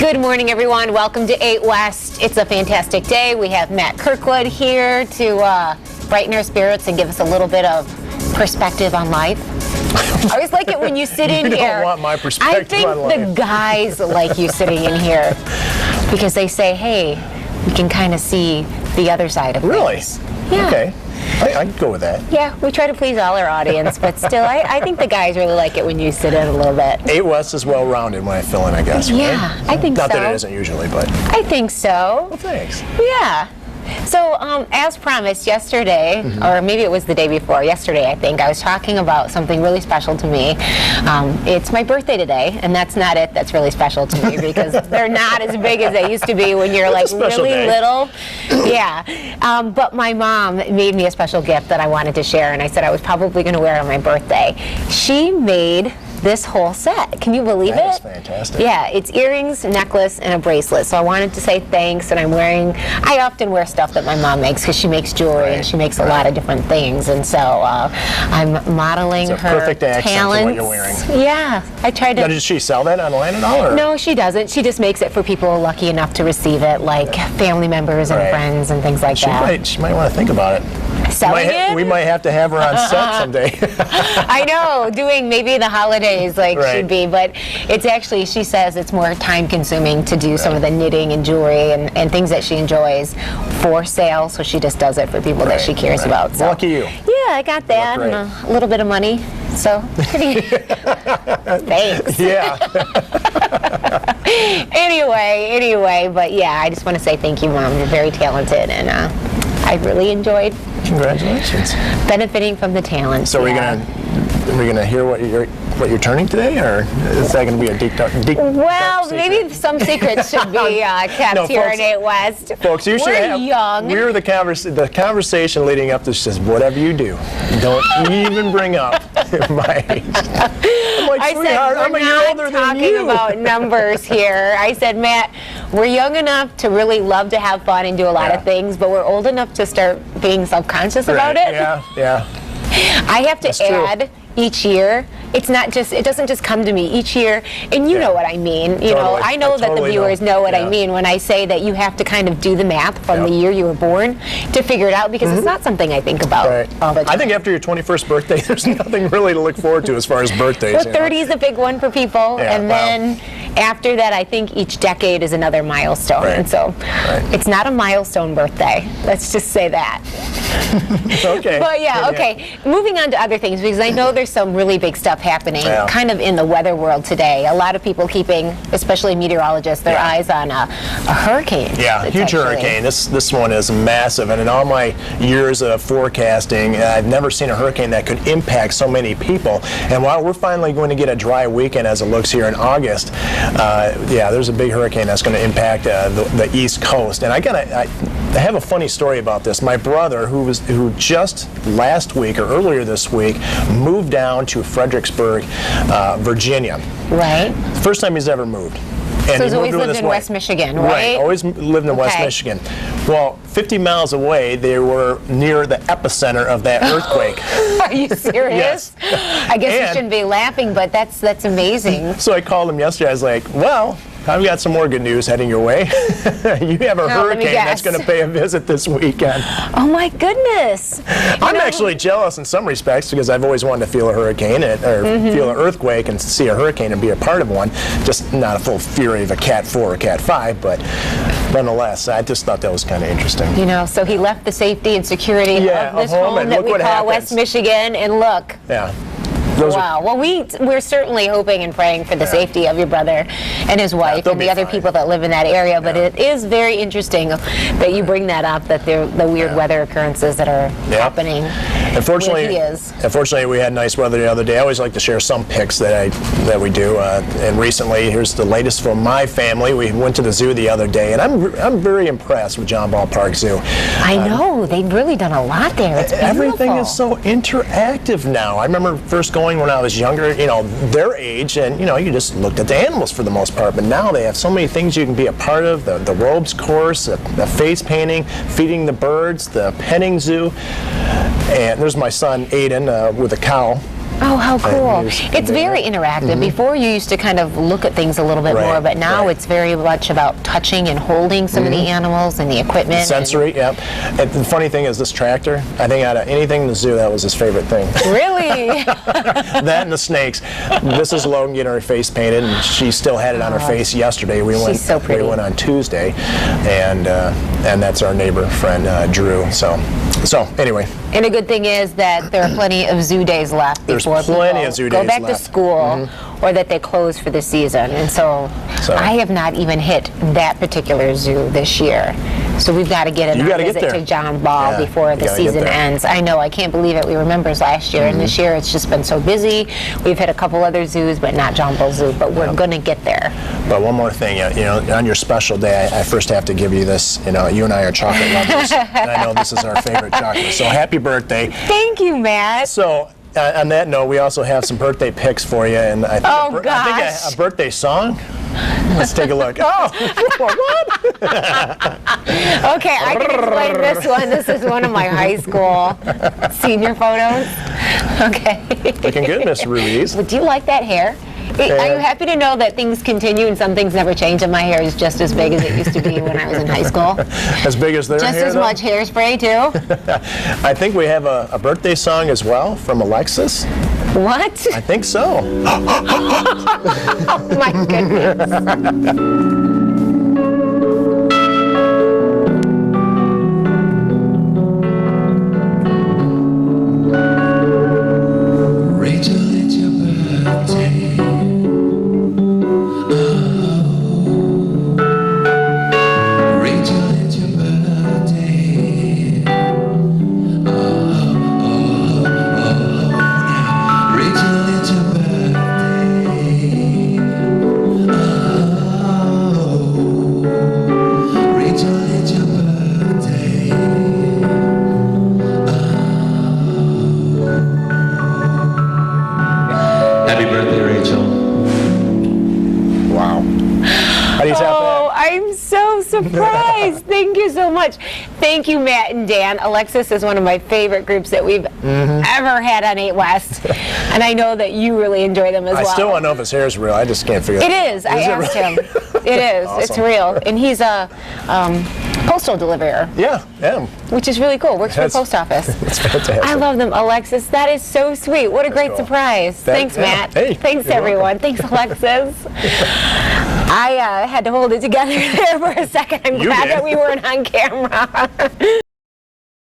Good morning, everyone. Welcome to 8 West. It's a fantastic day. We have Matt Kirkwood here to brighten our spirits and give us a little bit of perspective on life. I always like it when you sit in You here. don't want my perspective on life. I think the guys like you sitting in here because they say, hey, we can kind of see the other side of things. Really? Yeah. Okay. I can go with that. Yeah, we try to please all our audience, but still, I think the guys really like it when you sit in a little bit. 8 West is well-rounded when I fill in, I guess. Right? Yeah, I think Not so. that it isn't usually, but... I think so. Well, thanks. Yeah. So, as promised yesterday, or maybe it was the day before, yesterday I think, I was talking about something really special to me. It's my birthday today, and that's not it that's really special to me because they're not as big as they used to be when you're like really little. Yeah. But my mom made me a special gift that I wanted to share, and I said I was probably going to wear it on my birthday. She made this whole set. Can you believe it? That is fantastic. Yeah, it's earrings, necklace, and a bracelet. So I wanted to say thanks, and I often wear stuff that my mom makes because she makes jewelry and she makes a lot of different things, and so I'm modeling it's a her perfect accent talents. to what you're wearing. Yeah, I tried to. Now, does she sell that online at all? Or? No, she doesn't. She just makes it for people lucky enough to receive it, like family members and friends and things like that. She might want to think about it. Selling it? We might have to have her on set someday. I know, doing maybe the holidays should be, but it's actually, she says it's more time consuming to do some of the knitting and jewelry and things that she enjoys for sale, so she just does it for people that she cares about. So. Lucky you. Yeah, I got that and a little bit of money, so pretty. Thanks. Yeah. Anyway, but yeah, I just want to say thank you, Mom. You're very talented, and I really enjoyed. Congratulations. Benefiting from the talent. So are we gonna hear what you're turning today, or is that gonna be a deep Well, maybe some secrets should be kept here in 8 West. Folks, you should have. Young. We're the conversation leading up to this says whatever you do, don't even bring up my age. I'm like, I sweetheart, said, I'm a year older than talking you. about numbers here. I said, Matt, we're young enough to really love to have fun and do a lot of things, but we're old enough to start being self-conscious about it. Yeah. I have to add each year. It's not just, it doesn't just come to me each year, and you know what I mean. You know, I know that the viewers know what I mean when I say that you have to kind of do the math from the year you were born to figure it out, because it's not something I think about all the time. I think after your 21st birthday, there's nothing really to look forward to as far as birthdays. Well, 30 is a big one for people, and then after that, I think each decade is another milestone, and so it's not a milestone birthday. Let's just say that. Okay. But okay. Moving on to other things, because I know there's some really big stuff happening kind of in the weather world today. A lot of people keeping, especially meteorologists, their eyes on a hurricane. Yeah, huge hurricane. This one is massive, and in all my years of forecasting, I've never seen a hurricane that could impact so many people. And while we're finally going to get a dry weekend as it looks here in August, there's a big hurricane that's going to impact the East Coast. And I have a funny story about this. My brother, who just last week or earlier this week moved down to Fredericksburg, Virginia. Right. First time he's ever moved. And so he's always lived in West Michigan, right? Right, always lived in West Michigan. Well, 50 miles away, they were near the epicenter of that earthquake. Are you serious? Yes. I guess you shouldn't be laughing, but that's amazing. So I called him yesterday. I was like, well, I've got some more good news heading your way. You have a hurricane that's going to pay a visit this weekend. Oh my goodness! I'm actually jealous in some respects because I've always wanted to feel a hurricane or feel an earthquake and see a hurricane and be a part of one. Just not a full fury of a Cat 4 or Cat 5, but nonetheless, I just thought that was kind of interesting. You know, so he left the safety and security of this home that we call West Michigan, and look. Yeah. Wow. Well, we're certainly hoping and praying for the safety of your brother and his wife and the other people that live in that area. But it is very interesting that you bring that up, that the weird weather occurrences that are happening. Unfortunately, we had nice weather the other day. I always like to share some pics that we do. And recently, here's the latest from my family. We went to the zoo the other day, and I'm very impressed with John Ballpark Zoo. I know. They've really done a lot there. It's beautiful. Everything is so interactive now. I remember first going when I was younger, their age, and you just looked at the animals for the most part. But now they have so many things you can be a part of: the robes course, the face painting, feeding the birds, the petting zoo. And there's my son Aiden with a cow. Oh, how cool. use It's very interactive. Before you used to kind of look at things a little bit Right, more, but now right. it's very much about touching and holding some of the animals and the equipment. Sensory, yep. And the funny thing is, this tractor, I think out of anything in the zoo, that was his favorite thing. Really? That and the snakes. This is Logan getting her face painted, and she still had it on her face yesterday. She's so pretty. We went on Tuesday, and that's our neighbor friend Drew. So anyway. And a good thing is that there are plenty of zoo days left There's before plenty people of zoo go days back left. to school or that they close for the season. And so I have not even hit that particular zoo this year. So we've got to get You another gotta get visit there. to John Ball Yeah, before you the gotta get season there. ends. I know, I can't believe it. We were members last year, and this year it's just been so busy. We've hit a couple other zoos, but not John Ball Zoo, but we're going to get there. But one more thing, on your special day, I first have to give you this. You and I are chocolate lovers, and I know this is our favorite chocolate. So happy birthday. Thank you, Matt. So on that note, we also have some birthday picks for you, and I think, I gosh. think a birthday song. Let's take a look. Oh, what? Okay, I can explain this one. This is one of my high school senior photos. Okay. Looking good, Miss Ruiz. Well, do you like that hair? Are you happy to know that things continue and some things never change, and my hair is just as big as it used to be when I was in high school? As big as their Just hair, as though? much hairspray, too? I think we have a birthday song as well from Alexis. What? I think so. Oh, my goodness. Rachel, it's your birthday. Oh, Rachel, it's your birthday. Now, Rachel, it's your birthday. Rachel, it's your birthday. Happy birthday, Rachel. Wow. How do you tap Oh, I'm so surprised. Thank you so much. Thank you, Matt and Dan. Alexis is one of my favorite groups that we've ever had on 8 West. And I know that you really enjoy them as that? I well. still want to know if his hair is real. I just can't figure It out. is. I it asked real? him. It is. It's Awesome. real. And he's a postal deliverer, Yeah. which is really cool. Works for the That's- post office. It's fantastic. I love them, Alexis. That is so sweet. What a great cool. surprise. Thanks, yeah. Matt. Hey, Thanks, you're everyone. Thanks, Alexis. I had to hold it together there for a second. I'm You glad did. that we weren't on camera.